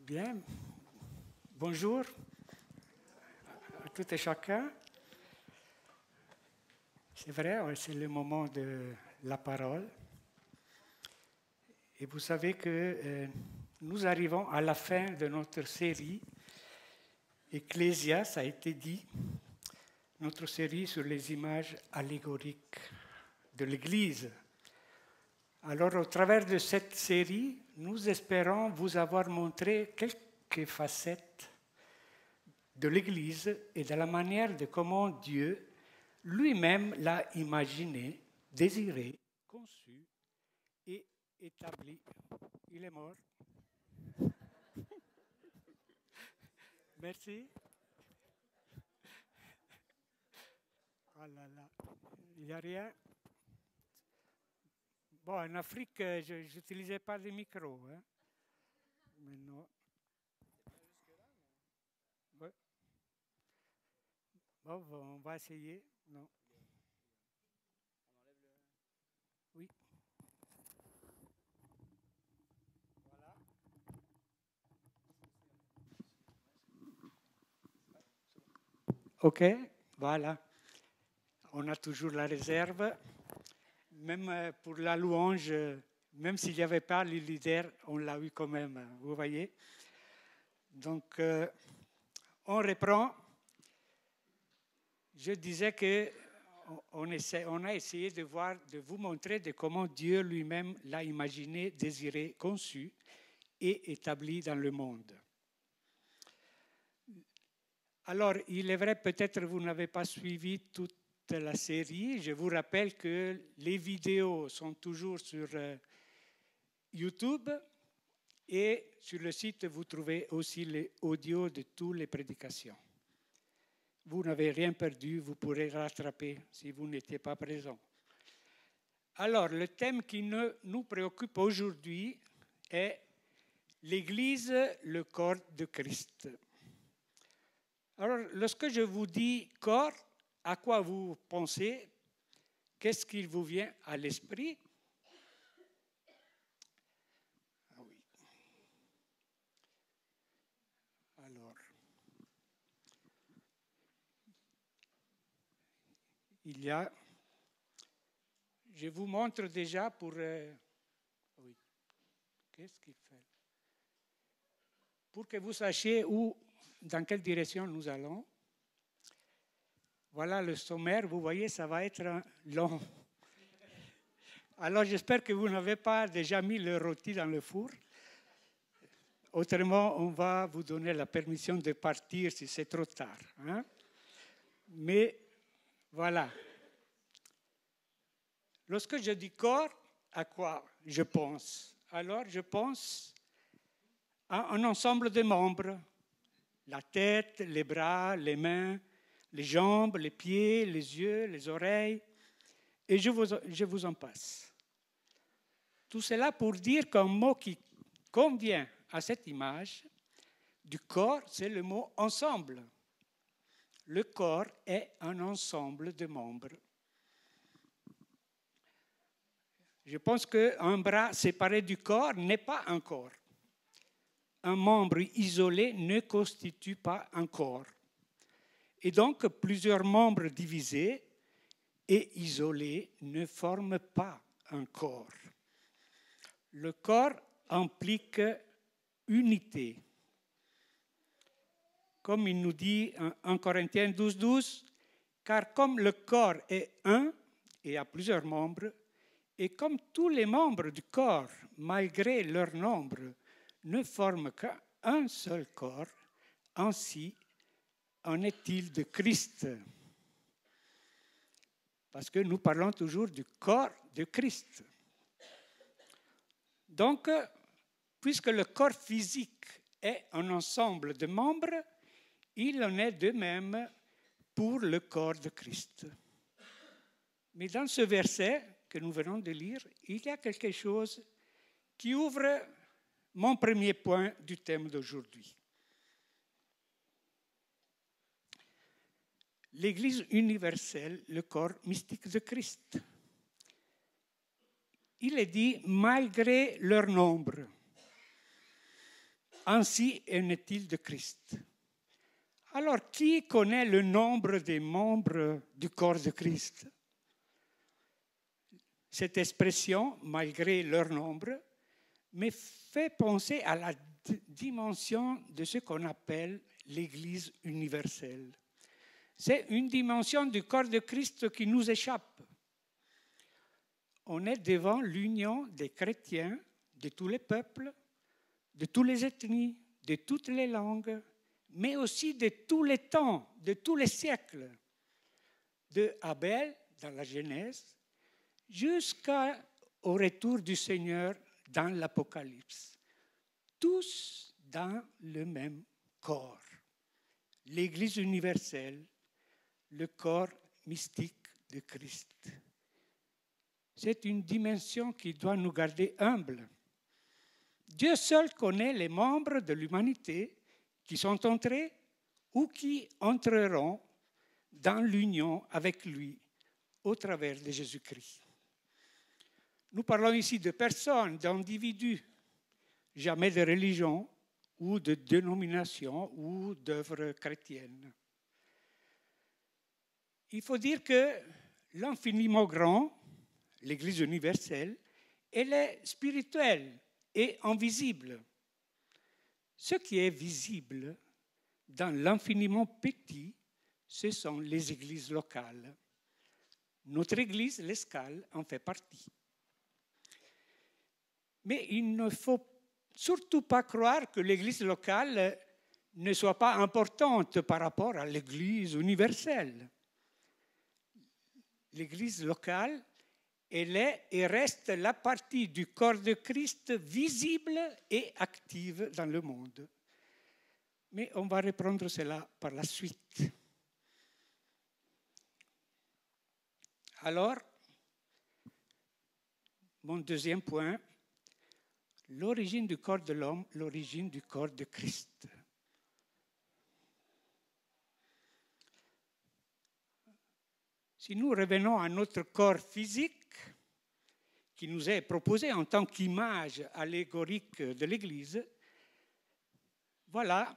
Bien, bonjour à tout et chacun. C'est vrai, c'est le moment de la parole. Et vous savez que nous arrivons à la fin de notre série Ecclésia, ça a été dit, notre série sur les images allégoriques de l'Église. Alors, au travers de cette série, nous espérons vous avoir montré quelques facettes de l'Église et de la manière de comment Dieu lui-même l'a imaginé, désiré, conçu et établi. Il est mort. Merci. Oh là là, il n'y a rien. Bon, en Afrique, je n'utilisais pas de micro. Hein. Mais non. Ouais. Bon, on va essayer. Non. Oui. Voilà. OK, voilà. On a toujours la réserve. Même pour la louange, même s'il n'y avait pas le leader, on l'a eu quand même, vous voyez. Donc, on reprend. Je disais qu'on a essayé de vous montrer de comment Dieu lui-même l'a imaginé, désiré, conçu et établi dans le monde. Alors, il est vrai, peut-être vous n'avez pas suivi toute la série. Je vous rappelle que les vidéos sont toujours sur YouTube et sur le site, vous trouvez aussi les audios de toutes les prédications. Vous n'avez rien perdu, vous pourrez rattraper si vous n'étiez pas présent. Alors, le thème qui nous préoccupe aujourd'hui est l'Église, le corps de Christ. Alors, lorsque je vous dis corps, à quoi vous pensez? Qu'est-ce qui vous vient à l'esprit? Ah oui. Alors, il y a... Je vous montre déjà pour... oui. Qu'est-ce qu'il fait? Pour que vous sachiez dans quelle direction nous allons. Voilà le sommaire, vous voyez, ça va être long. Alors j'espère que vous n'avez pas déjà mis le rôti dans le four. Autrement, on va vous donner la permission de partir si c'est trop tard. Hein? Mais voilà. Lorsque je dis corps, à quoi je pense? Alors je pense à un ensemble de membres. La tête, les bras, les mains, les jambes, les pieds, les yeux, les oreilles, et je vous en passe. Tout cela pour dire qu'un mot qui convient à cette image du corps, c'est le mot ensemble. Le corps est un ensemble de membres. Je pense qu'un bras séparé du corps n'est pas un corps. Un membre isolé ne constitue pas un corps. Et donc, plusieurs membres divisés et isolés ne forment pas un corps. Le corps implique unité. Comme il nous dit en Corinthiens 12, car comme le corps est un et a plusieurs membres, et comme tous les membres du corps, malgré leur nombre, ne forment qu'un seul corps, ainsi en est-il de Christ. Parce que nous parlons toujours du corps de Christ. Donc, puisque le corps physique est un ensemble de membres, il en est de même pour le corps de Christ. Mais dans ce verset que nous venons de lire, il y a quelque chose qui ouvre mon premier point du thème d'aujourd'hui. L'Église universelle, le corps mystique de Christ. Il est dit malgré leur nombre. Ainsi en est-il de Christ. Alors, qui connaît le nombre des membres du corps de Christ? Cette expression, malgré leur nombre, me fait penser à la dimension de ce qu'on appelle l'Église universelle. C'est une dimension du corps de Christ qui nous échappe. On est devant l'union des chrétiens de tous les peuples, de toutes les ethnies, de toutes les langues, mais aussi de tous les temps, de tous les siècles, de Abel dans la Genèse jusqu'au retour du Seigneur dans l'Apocalypse. Tous dans le même corps. L'Église universelle, le corps mystique de Christ. C'est une dimension qui doit nous garder humbles. Dieu seul connaît les membres de l'humanité qui sont entrés ou qui entreront dans l'union avec lui au travers de Jésus-Christ. Nous parlons ici de personnes, d'individus, jamais de religion ou de dénomination ou d'œuvres chrétiennes. Il faut dire que l'infiniment grand, l'Église universelle, elle est spirituelle et invisible. Ce qui est visible dans l'infiniment petit, ce sont les églises locales. Notre église, l'Escale, en fait partie. Mais il ne faut surtout pas croire que l'église locale ne soit pas importante par rapport à l'église universelle. L'église locale, elle est et reste la partie du corps de Christ visible et active dans le monde. Mais on va reprendre cela par la suite. Alors, mon deuxième point, l'origine du corps de l'homme, l'origine du corps de Christ. Si nous revenons à notre corps physique, qui nous est proposé en tant qu'image allégorique de l'Église, voilà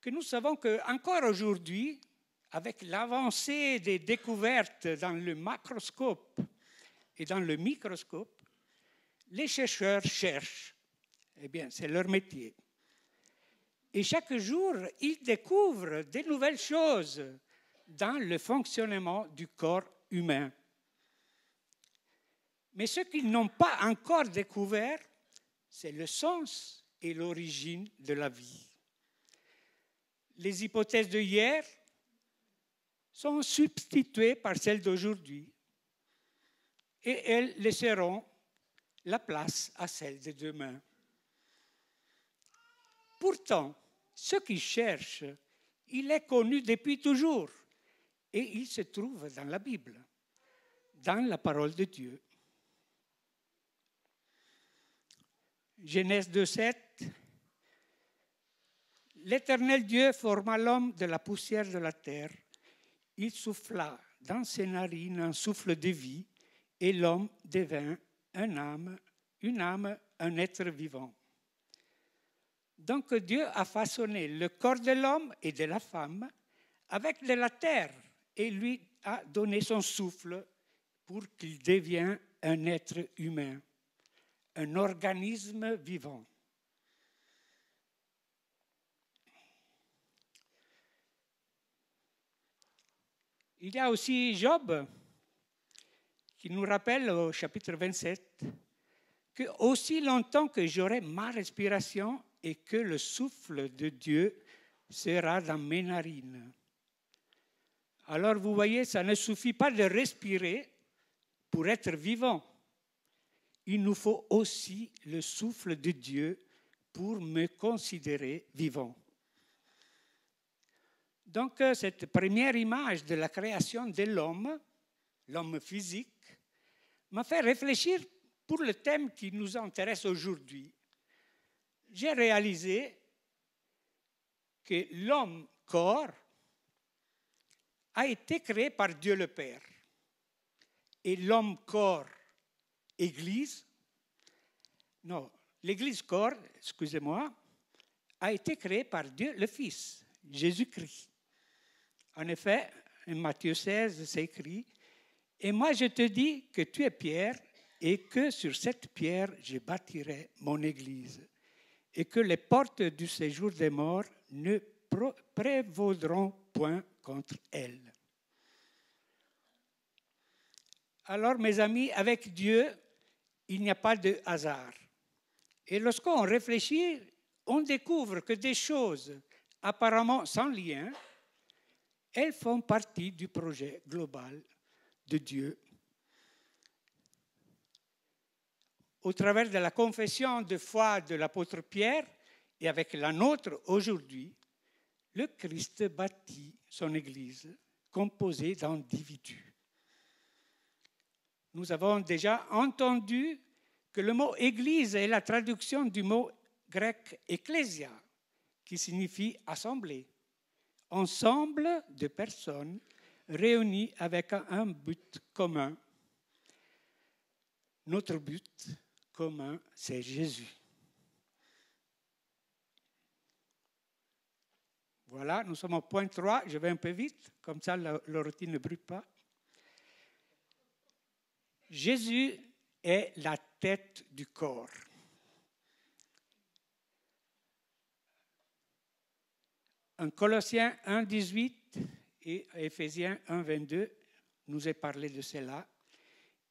que nous savons qu'encore aujourd'hui, avec l'avancée des découvertes dans le macroscope et dans le microscope, les chercheurs cherchent. Eh bien, c'est leur métier. Et chaque jour, ils découvrent de nouvelles choses dans le fonctionnement du corps humain. Mais ce qu'ils n'ont pas encore découvert, c'est le sens et l'origine de la vie. Les hypothèses de hier sont substituées par celles d'aujourd'hui et elles laisseront la place à celles de demain. Pourtant, ce qu'ils cherchent, il est connu depuis toujours et il se trouve dans la Bible, dans la parole de Dieu. Genèse 2:7. L'Éternel Dieu forma l'homme de la poussière de la terre. Il souffla dans ses narines un souffle de vie et l'homme devint une âme, un être vivant. Donc Dieu a façonné le corps de l'homme et de la femme avec de la terre et lui a donné son souffle pour qu'il devienne un être humain, un organisme vivant. Il y a aussi Job qui nous rappelle au chapitre 27 que aussi longtemps que j'aurai ma respiration et que le souffle de Dieu sera dans mes narines. Alors vous voyez, ça ne suffit pas de respirer pour être vivant. Il nous faut aussi le souffle de Dieu pour me considérer vivant. Donc, cette première image de la création de l'homme physique, m'a fait réfléchir pour le thème qui nous intéresse aujourd'hui. J'ai réalisé que l'homme-corps a été créé par Dieu le Père. Et l'homme-corps, Église, non, l'Église corps, excusez-moi, a été créée par Dieu le Fils, Jésus-Christ. En effet, en Matthieu 16, c'est écrit, « Et moi je te dis que tu es Pierre, et que sur cette pierre je bâtirai mon Église, et que les portes du séjour des morts ne prévaudront point contre elle. » Alors, mes amis, avec Dieu, il n'y a pas de hasard. Et lorsqu'on réfléchit, on découvre que des choses apparemment sans lien, elles font partie du projet global de Dieu. Au travers de la confession de foi de l'apôtre Pierre et avec la nôtre aujourd'hui, le Christ bâtit son Église composée d'individus. Nous avons déjà entendu que le mot « église » est la traduction du mot grec « ecclésia », qui signifie « assemblée », ensemble de personnes réunies avec un but commun. Notre but commun, c'est Jésus. Voilà, nous sommes au point 3, je vais un peu vite, comme ça la routine ne brûle pas. Jésus est la tête du corps. En Colossiens 1, 18 et Éphésiens 1, 22, nous est parlé de cela.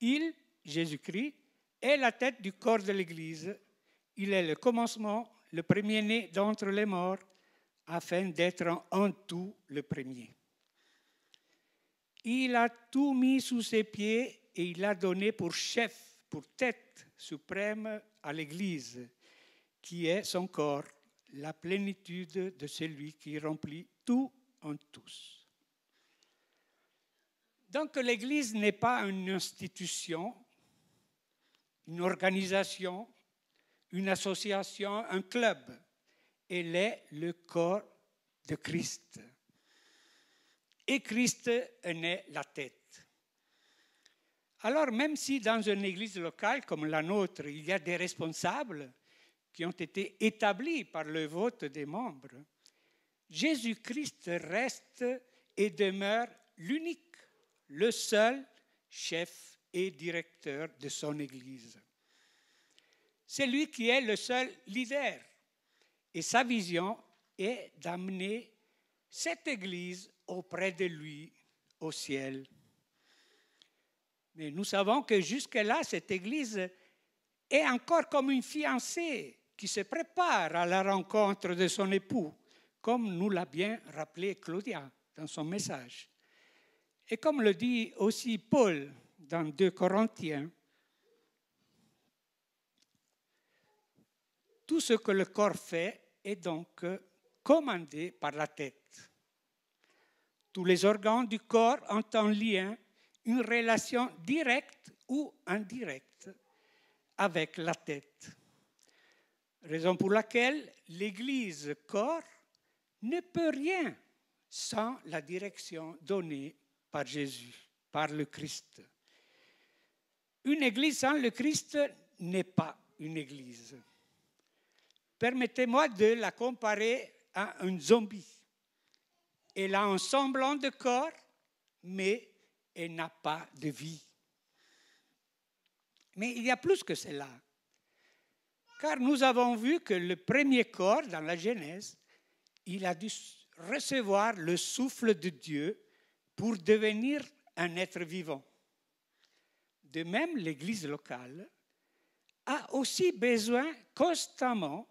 Il, Jésus-Christ, est la tête du corps de l'Église. Il est le commencement, le premier-né d'entre les morts, afin d'être en tout le premier. Il a tout mis sous ses pieds et il l'a donné pour chef, pour tête suprême à l'Église, qui est son corps, la plénitude de celui qui remplit tout en tous. Donc l'Église n'est pas une institution, une organisation, une association, un club. Elle est le corps de Christ. Et Christ en est la tête. Alors, même si dans une église locale comme la nôtre, il y a des responsables qui ont été établis par le vote des membres, Jésus-Christ reste et demeure l'unique, le seul chef et directeur de son église. C'est lui qui est le seul leader. Et sa vision est d'amener cette église auprès de lui au ciel. Mais nous savons que jusque-là, cette église est encore comme une fiancée qui se prépare à la rencontre de son époux, comme nous l'a bien rappelé Claudia dans son message. Et comme le dit aussi Paul dans 2 Corinthiens, tout ce que le corps fait est donc commandé par la tête. Tous les organes du corps ont en lien une relation directe ou indirecte avec la tête. Raison pour laquelle l'Église corps ne peut rien sans la direction donnée par Jésus, par le Christ. Une Église sans le Christ n'est pas une Église. Permettez-moi de la comparer à un zombie. Elle a un semblant de corps, mais elle n'a pas de vie. Mais il y a plus que cela. Car nous avons vu que le premier corps, dans la Genèse, il a dû recevoir le souffle de Dieu pour devenir un être vivant. De même, l'Église locale a aussi besoin constamment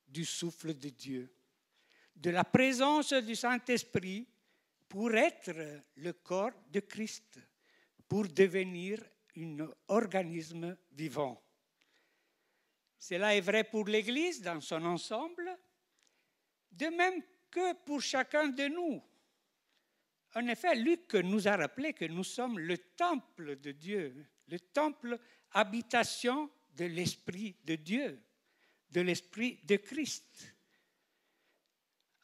du souffle de Dieu, de la présence du Saint-Esprit pour être le corps de Christ, pour devenir un organisme vivant. Cela est vrai pour l'Église dans son ensemble, de même que pour chacun de nous. En effet, Luc nous a rappelé que nous sommes le temple de Dieu, le temple habitation de l'Esprit de Dieu, de l'Esprit de Christ.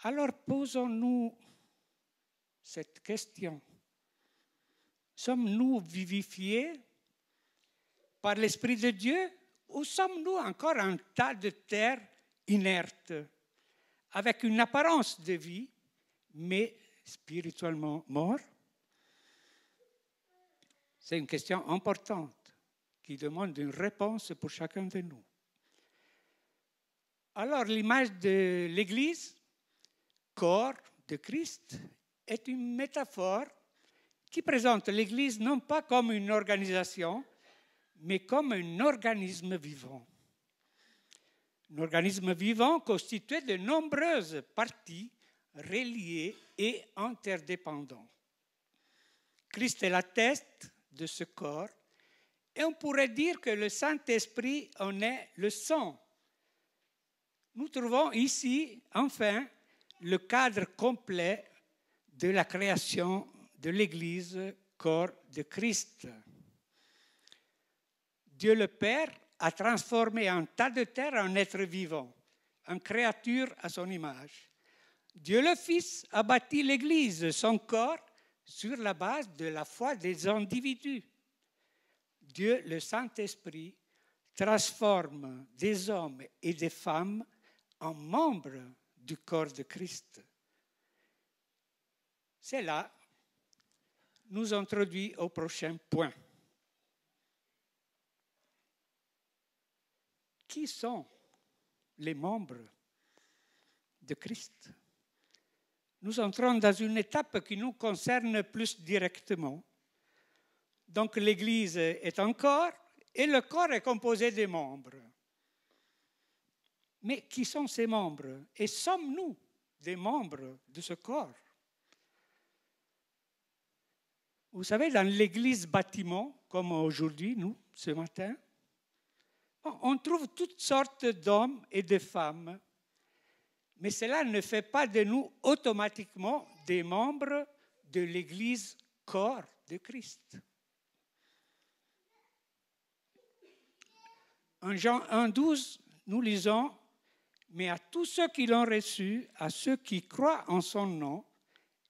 Alors posons-nous cette question. Sommes-nous vivifiés par l'Esprit de Dieu ou sommes-nous encore un tas de terre inerte, avec une apparence de vie, mais spirituellement mort? C'est une question importante qui demande une réponse pour chacun de nous. Alors, l'image de l'Église, corps de Christ, est une métaphore qui présente l'Église non pas comme une organisation, mais comme un organisme vivant. Un organisme vivant constitué de nombreuses parties reliées et interdépendantes. Christ est la tête de ce corps et on pourrait dire que le Saint-Esprit en est le sang. Nous trouvons ici, enfin, le cadre complet de la création de l'Église, corps de Christ. Dieu le Père a transformé un tas de terre en être vivant, en créature à son image. Dieu le Fils a bâti l'Église, son corps, sur la base de la foi des individus. Dieu, le Saint-Esprit, transforme des hommes et des femmes en membres du corps de Christ. Cela nous introduit au prochain point. Qui sont les membres de Christ? Nous entrons dans une étape qui nous concerne plus directement. Donc l'Église est un corps et le corps est composé de membres. Mais qui sont ces membres? Et sommes-nous des membres de ce corps? Vous savez, dans l'Église bâtiment, comme aujourd'hui, nous, ce matin, on trouve toutes sortes d'hommes et de femmes, mais cela ne fait pas de nous automatiquement des membres de l'Église corps de Christ. En Jean 1,12, nous lisons « Mais à tous ceux qui l'ont reçu, à ceux qui croient en son nom,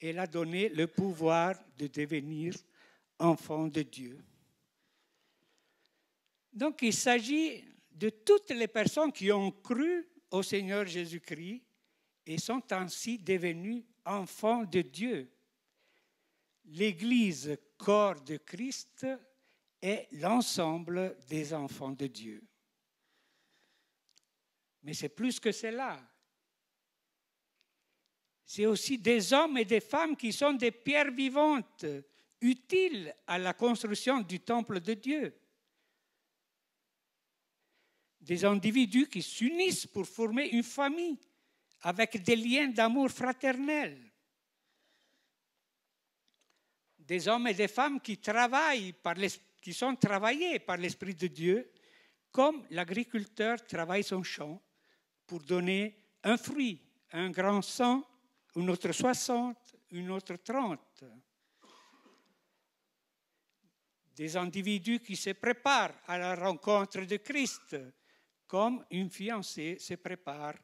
elle a donné le pouvoir de devenir enfants de Dieu. » Donc il s'agit de toutes les personnes qui ont cru au Seigneur Jésus-Christ et sont ainsi devenus enfants de Dieu. L'Église, corps de Christ, est l'ensemble des enfants de Dieu. Mais c'est plus que cela. C'est aussi des hommes et des femmes qui sont des pierres vivantes, utiles à la construction du temple de Dieu. Des individus qui s'unissent pour former une famille avec des liens d'amour fraternel. Des hommes et des femmes qui sont travaillés par l'Esprit de Dieu, comme l'agriculteur travaille son champ pour donner un fruit, un grand 100, une autre 60, une autre 30. Des individus qui se préparent à la rencontre de Christ, comme une fiancée se prépare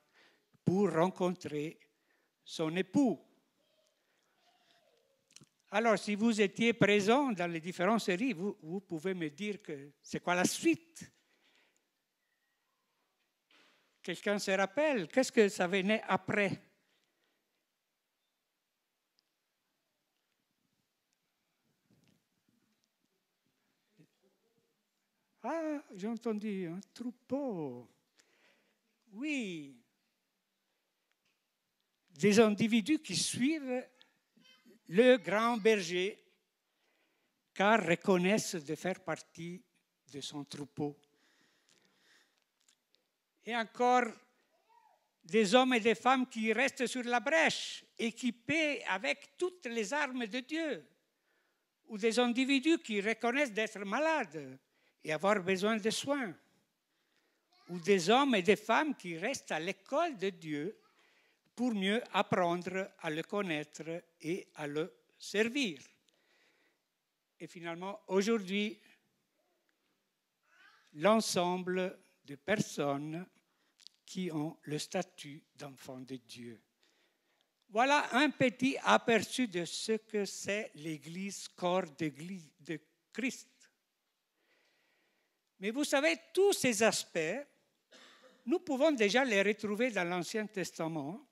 pour rencontrer son époux. Alors, si vous étiez présent dans les différentes séries, vous pouvez me dire que c'est quoi la suite? Quelqu'un se rappelle? Qu'est-ce que ça venait après? Ah, j'ai entendu un troupeau. Oui. Des individus qui suivent le grand berger, car reconnaissent de faire partie de son troupeau. Et encore des hommes et des femmes qui restent sur la brèche, équipés avec toutes les armes de Dieu, ou des individus qui reconnaissent d'être malades et avoir besoin de soins, ou des hommes et des femmes qui restent à l'école de Dieu pour mieux apprendre à le connaître et à le servir. Et finalement, aujourd'hui, l'ensemble de personnes qui ont le statut d'enfants de Dieu. Voilà un petit aperçu de ce que c'est l'Église, corps de Christ. Mais vous savez, tous ces aspects, nous pouvons déjà les retrouver dans l'Ancien Testament,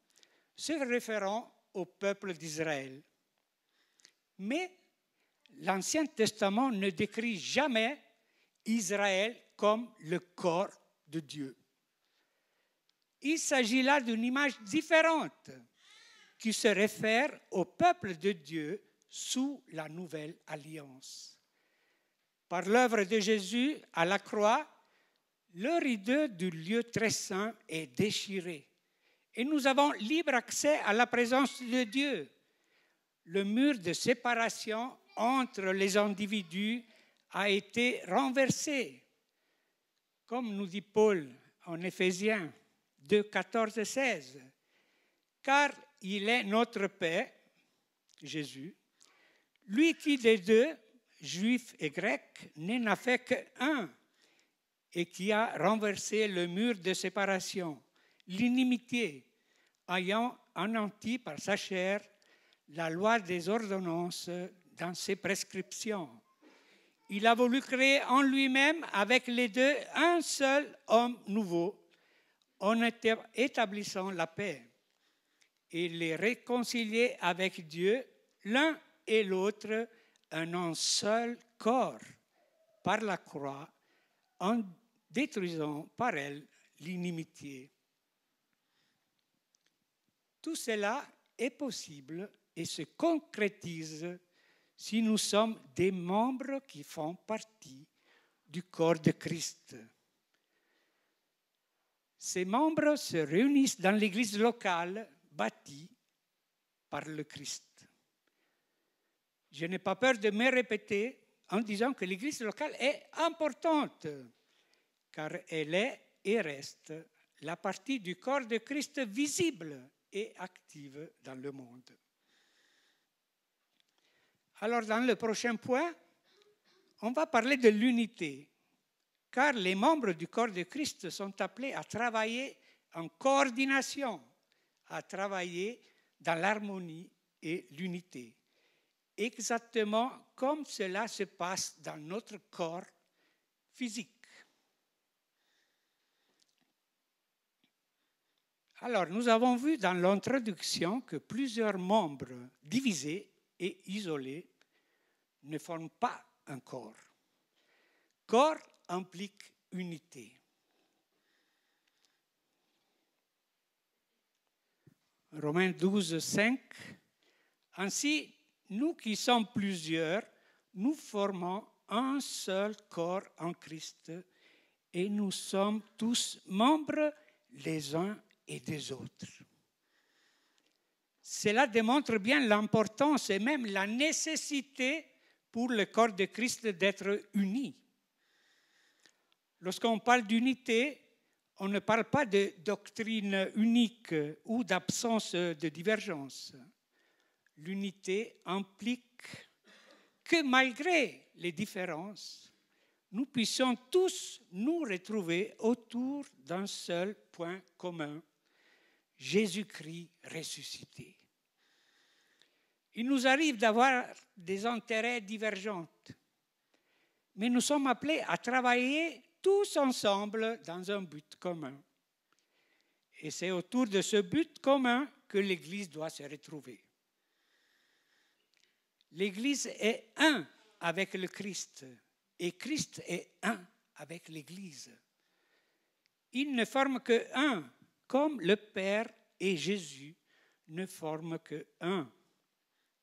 se référant au peuple d'Israël. Mais l'Ancien Testament ne décrit jamais Israël comme le corps de Dieu. Il s'agit là d'une image différente qui se réfère au peuple de Dieu sous la nouvelle alliance. Par l'œuvre de Jésus à la croix, le rideau du lieu très saint est déchiré et nous avons libre accès à la présence de Dieu. Le mur de séparation entre les individus a été renversé, comme nous dit Paul en Éphésiens 2, 14 et 16, car il est notre paix, Jésus, lui qui des deux, juifs et grecs, n'en a fait qu'un, et qui a renversé le mur de séparation, l'inimitié, ayant anéanti par sa chair la loi des ordonnances dans ses prescriptions. Il a voulu créer en lui-même, avec les deux, un seul homme nouveau, en établissant la paix, et les réconcilier avec Dieu, l'un et l'autre, un seul corps, par la croix, en détruisant par elle l'inimitié. Tout cela est possible et se concrétise si nous sommes des membres qui font partie du corps de Christ. Ces membres se réunissent dans l'église locale bâtie par le Christ. Je n'ai pas peur de me répéter en disant que l'église locale est importante, car elle est et reste la partie du corps de Christ visible et active dans le monde. Alors, dans le prochain point, on va parler de l'unité, car les membres du corps de Christ sont appelés à travailler en coordination, à travailler dans l'harmonie et l'unité, exactement comme cela se passe dans notre corps physique. Alors, nous avons vu dans l'introduction que plusieurs membres divisés et isolés ne forment pas un corps. Corps implique unité. Romains 12, 5. Ainsi, nous qui sommes plusieurs, nous formons un seul corps en Christ et nous sommes tous membres les uns et des autres. Cela démontre bien l'importance et même la nécessité pour le corps de Christ d'être uni. Lorsqu'on parle d'unité, on ne parle pas de doctrine unique ou d'absence de divergence. L'unité implique que malgré les différences, nous puissions tous nous retrouver autour d'un seul point commun, Jésus-Christ ressuscité. Il nous arrive d'avoir des intérêts divergents, mais nous sommes appelés à travailler tous ensemble dans un but commun. Et c'est autour de ce but commun que l'Église doit se retrouver. L'Église est un avec le Christ et Christ est un avec l'Église. Ils ne forment que un, comme le Père et Jésus ne forment que un.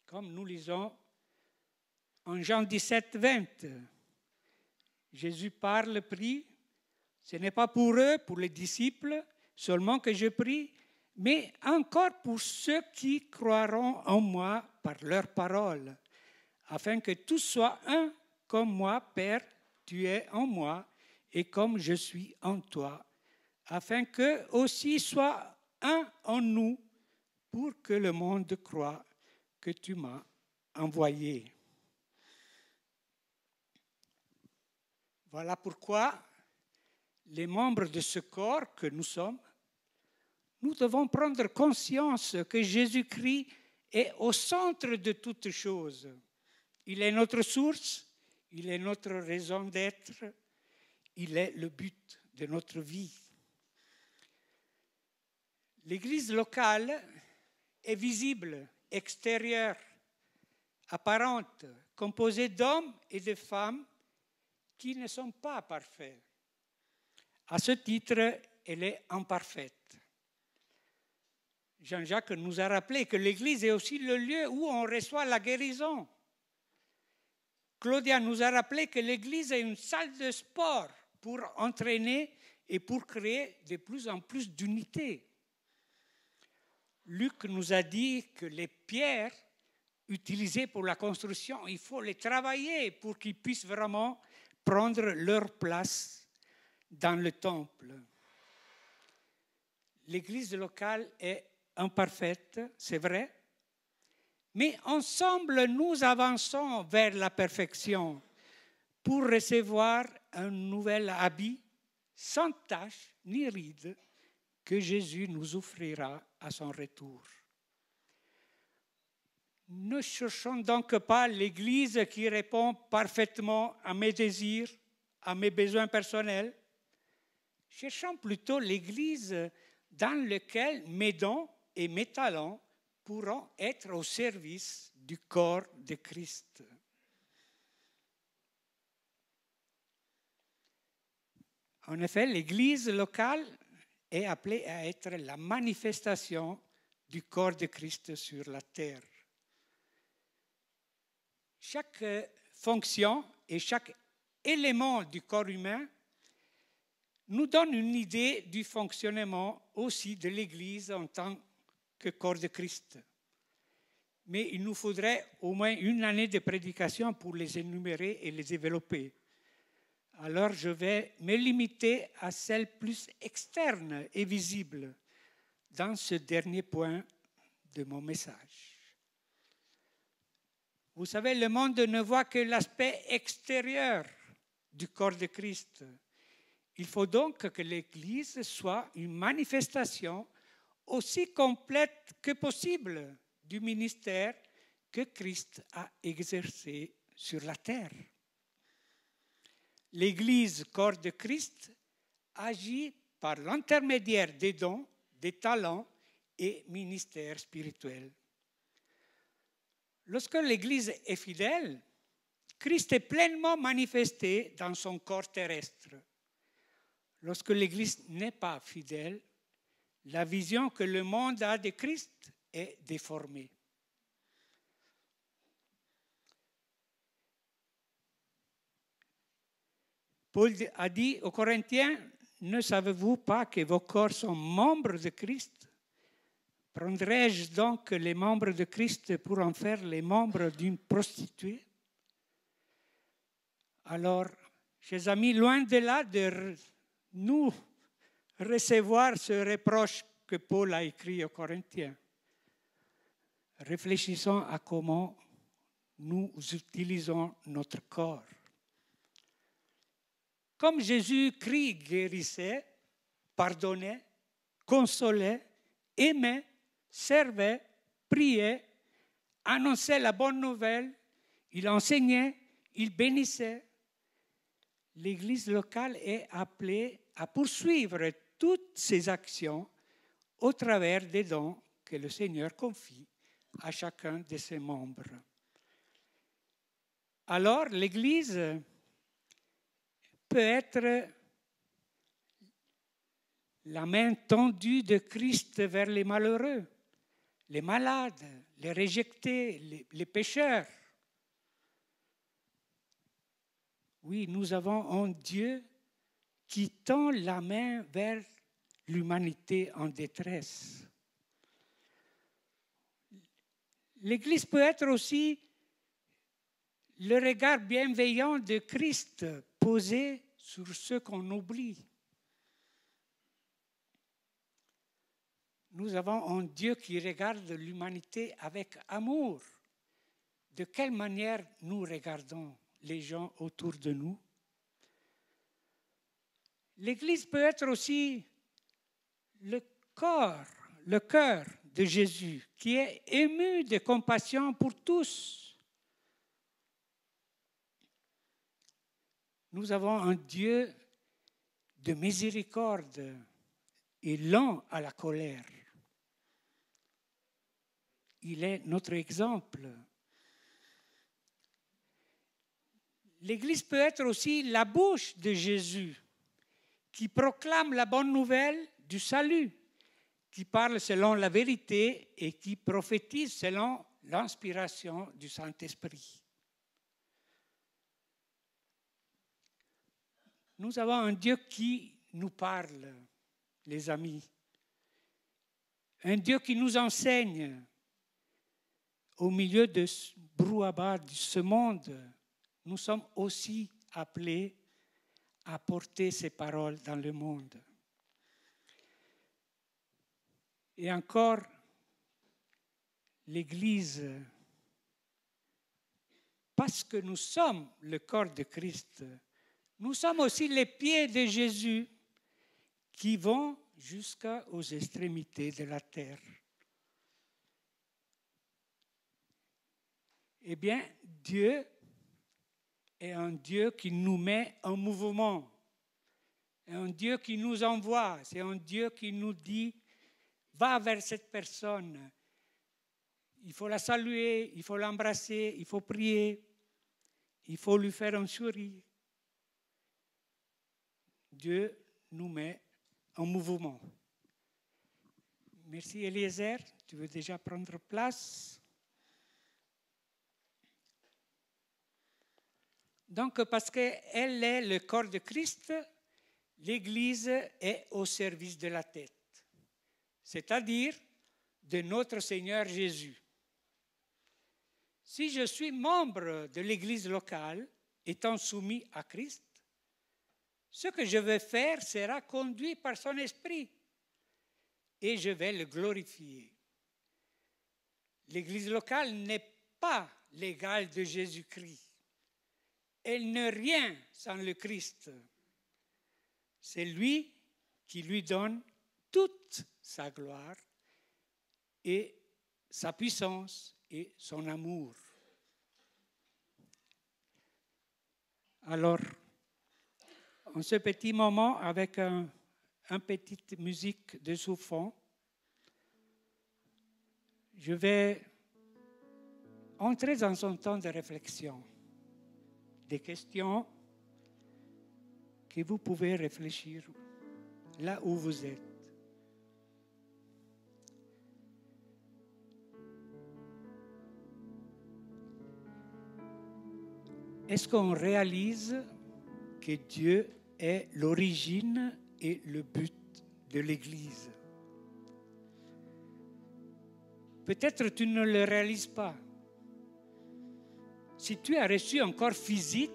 Comme nous lisons en Jean 17, 20. Jésus parle, prie. Ce n'est pas pour eux, pour les disciples, seulement que je prie, mais encore pour ceux qui croiront en moi par leur parole, afin que tous soient un comme moi, Père, tu es en moi, et comme je suis en toi, afin qu'eux aussi soient un en nous, pour que le monde croie que tu m'as envoyé. Voilà pourquoi les membres de ce corps que nous sommes, nous devons prendre conscience que Jésus-Christ est au centre de toutes choses. Il est notre source, il est notre raison d'être, il est le but de notre vie. L'Église locale est visible, extérieure, apparente, composée d'hommes et de femmes qui ne sont pas parfaits. À ce titre, elle est imparfaite. Jean-Jacques nous a rappelé que l'Église est aussi le lieu où on reçoit la guérison. Claudia nous a rappelé que l'Église est une salle de sport pour entraîner et pour créer de plus en plus d'unité. Luc nous a dit que les pierres utilisées pour la construction, il faut les travailler pour qu'ils puissent vraiment prendre leur place dans le temple. L'Église locale est imparfaite, c'est vrai, mais ensemble nous avançons vers la perfection pour recevoir un nouvel habit sans tache ni ride que Jésus nous offrira à son retour. Ne cherchons donc pas l'Église qui répond parfaitement à mes désirs, à mes besoins personnels. Cherchons plutôt l'Église dans laquelle mes dons et mes talents pourront être au service du corps de Christ. En effet, l'Église locale est appelée à être la manifestation du corps de Christ sur la terre. Chaque fonction et chaque élément du corps humain nous donne une idée du fonctionnement aussi de l'Église en tant que corps de Christ. Mais il nous faudrait au moins une année de prédication pour les énumérer et les développer. Alors je vais me limiter à celles plus externes et visibles dans ce dernier point de mon message. Vous savez, le monde ne voit que l'aspect extérieur du corps de Christ. Il faut donc que l'Église soit une manifestation aussi complète que possible du ministère que Christ a exercé sur la terre. L'Église, corps de Christ, agit par l'intermédiaire des dons, des talents et ministères spirituels. Lorsque l'Église est fidèle, Christ est pleinement manifesté dans son corps terrestre. Lorsque l'Église n'est pas fidèle, la vision que le monde a de Christ est déformée. Paul a dit aux Corinthiens, « Ne savez-vous pas que vos corps sont membres de Christ ? Prendrais-je donc les membres de Christ pour en faire les membres d'une prostituée ?» Alors, chers amis, loin de là de nous recevoir ce reproche que Paul a écrit aux Corinthiens, réfléchissons à comment nous utilisons notre corps. Comme Jésus-Christ guérissait, pardonnait, consolait, aimait, servait, priait, annonçait la bonne nouvelle, il enseignait, il bénissait. L'Église locale est appelée à poursuivre toutes ces actions au travers des dons que le Seigneur confie à chacun de ses membres. Alors, l'Église peut être la main tendue de Christ vers les malheureux, les malades, les rejetés, les pécheurs. Oui, nous avons un Dieu qui tend la main vers l'humanité en détresse. L'Église peut être aussi le regard bienveillant de Christ posé sur ceux qu'on oublie. Nous avons un Dieu qui regarde l'humanité avec amour. De quelle manière nous regardons les gens autour de nous? L'Église peut être aussi le cœur de Jésus, qui est ému de compassion pour tous. Nous avons un Dieu de miséricorde et lent à la colère. Il est notre exemple. L'Église peut être aussi la bouche de Jésus, qui proclame la bonne nouvelle du salut, qui parle selon la vérité et qui prophétise selon l'inspiration du Saint-Esprit. Nous avons un Dieu qui nous parle, les amis. Un Dieu qui nous enseigne au milieu de ce brouhaha de ce monde. Nous sommes aussi appelés à porter ces paroles dans le monde. Et encore, l'Église, parce que nous sommes le corps de Christ, nous sommes aussi les pieds de Jésus qui vont jusqu'aux extrémités de la terre. Eh bien, Dieu est un Dieu qui nous met en mouvement, un Dieu qui nous envoie, c'est un Dieu qui nous dit « Va vers cette personne, il faut la saluer, il faut l'embrasser, il faut prier, il faut lui faire un sourire. » Dieu nous met en mouvement. Merci Eliezer, tu veux déjà prendre place? Donc, parce qu'elle est le corps de Christ, l'Église est au service de la tête, c'est-à-dire de notre Seigneur Jésus. Si je suis membre de l'Église locale, étant soumis à Christ, ce que je vais faire sera conduit par son esprit et je vais le glorifier. L'Église locale n'est pas l'égale de Jésus-Christ. Elle n'est rien sans le Christ. C'est lui qui lui donne toute sa gloire et sa puissance et son amour. Alors, en ce petit moment, avec une petite musique de sous-fond, je vais entrer dans un temps de réflexion, des questions que vous pouvez réfléchir là où vous êtes. Est-ce qu'on réalise que Dieu est l'origine et le but de l'Église? Peut-être tu ne le réalises pas. Si tu as reçu un corps physique,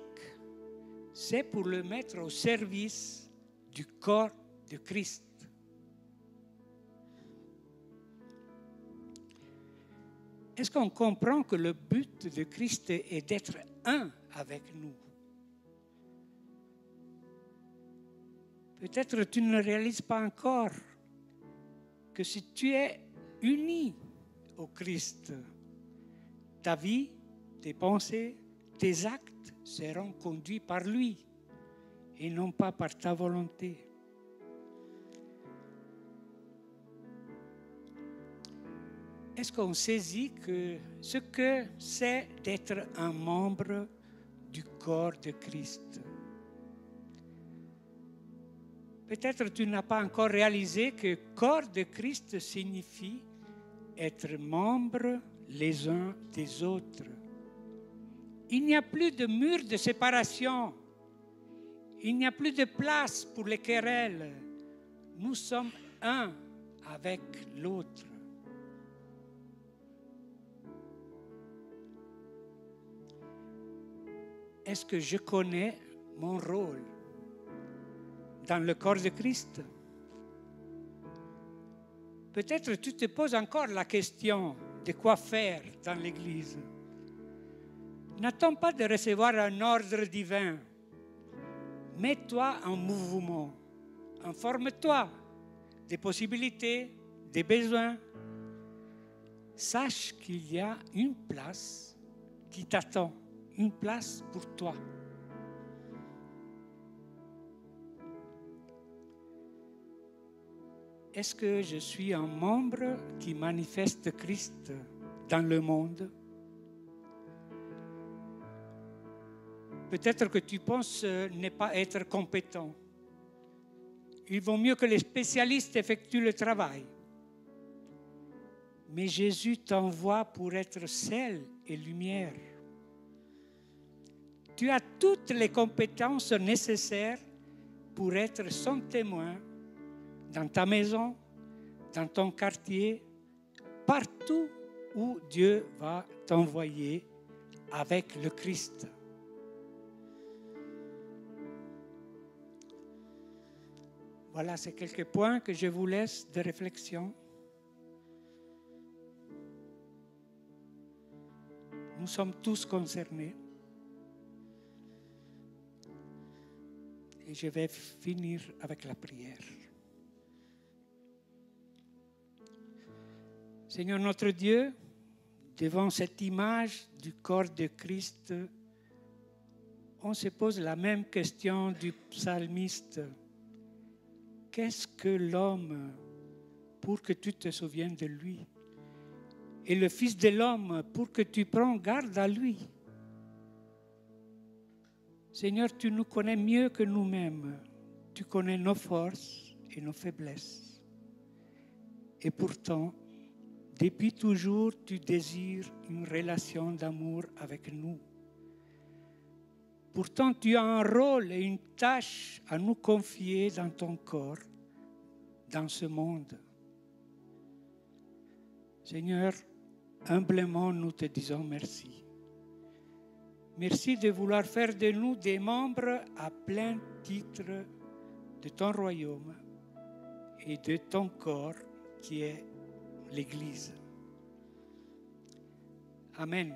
c'est pour le mettre au service du corps de Christ. Est-ce qu'on comprend que le but de Christ est d'être un avec nous? Peut-être tu ne réalises pas encore que si tu es uni au Christ, ta vie, tes pensées, tes actes seront conduits par lui et non pas par ta volonté. Est-ce qu'on saisit que ce que c'est d'être un membre du corps de Christ? Peut-être tu n'as pas encore réalisé que corps de Christ signifie être membres les uns des autres. Il n'y a plus de mur de séparation. Il n'y a plus de place pour les querelles. Nous sommes un avec l'autre. Est-ce que je connais mon rôle dans le corps de Christ? Peut-être tu te poses encore la question de quoi faire dans l'Église. N'attends pas de recevoir un ordre divin. Mets-toi en mouvement. Informe-toi des possibilités, des besoins. Sache qu'il y a une place qui t'attend, une place pour toi. est-ce que je suis un membre qui manifeste Christ dans le monde? Peut-être que tu penses ne pas être compétent. Il vaut mieux que les spécialistes effectuent le travail. Mais Jésus t'envoie pour être sel et lumière. Tu as toutes les compétences nécessaires pour être son témoin dans ta maison, dans ton quartier, partout où Dieu va t'envoyer avec le Christ. Voilà, c'est quelques points que je vous laisse de réflexion. Nous sommes tous concernés. Et je vais finir avec la prière. Seigneur notre Dieu, devant cette image du corps de Christ, on se pose la même question du psalmiste. Qu'est-ce que l'homme pour que tu te souviennes de lui? Et le Fils de l'homme pour que tu prennes garde à lui? Seigneur, tu nous connais mieux que nous-mêmes. Tu connais nos forces et nos faiblesses. Et pourtant, depuis toujours, tu désires une relation d'amour avec nous. Pourtant, tu as un rôle et une tâche à nous confier dans ton corps, dans ce monde. Seigneur, humblement, nous te disons merci. Merci de vouloir faire de nous des membres à plein titre de ton royaume et de ton corps qui est l'Église. Amen.